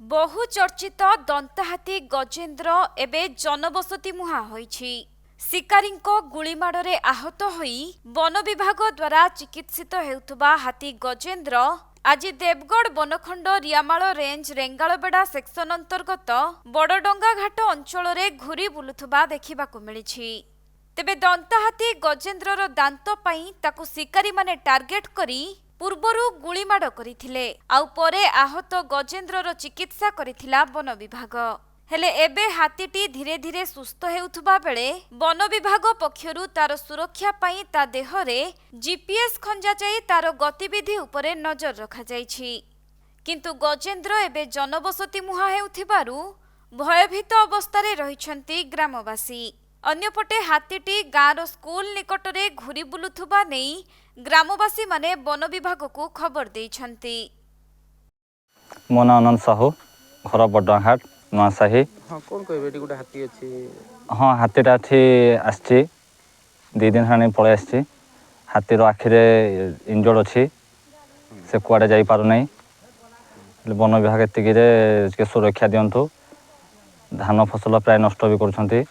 बहु चर्चित दंताहाती गजेन्द्र एबे जनबसती मुहा होईछि। शिकारींको गुळीमाडरे आहत होई वन विभाग द्वारा चिकित्सित हेउथुबा हाथी गजेन्द्र आज देवगढ़ बनखंड रियामाल रेंज रेंगालबेड़ा सेक्शन अंतर्गत बड़डंगा घाट अंचल घूरी बुलुथुबा देखिबाकु मिलिछि। तेबे दंताहाती गजेन्द्रर दांत पई ताकु शिकारी माने टार्गेट करी पूर्वरु गुळीमाड करिथिले आउ परे आहत गजेन्द्रर चिकित्सा करिथिला वन विभाग। हेले एबे हाथीटी धीरे धीरे सुस्थ हेउथुबा बेले वन विभाग पक्षरु तार सुरक्षा पई ता देहरे जीपीएस खंजा जाई तार गतिविधि उपरे नजर रखा जाईछि। किंतु गजेन्द्र एबे जनबसती मुहा हेउथिबारु भयभीत अवस्थारे रहिछंती ग्रामवासी। अन्यपटे हाथीटी गाँर स्कूल निकटरे घूरी बुलुथुबा नेई ग्रामवासी माने वन विभाग को खबर देइछंती। मो ना आनंद साहू घर बड़हाट नुआसाही। हाँ कौन कहबे एटी गोटे हाथी अछि? हाँ हाथीटा एठी आछि 2 दिन हाने पळे आछि। हाथीर आखिरे इंजर्ड अछि से कुआडे जाई पारु नै। वन विभाग एतिकिरे के सुरक्षा दियंतु। धान फसल प्राय नष्ट भी करछंती।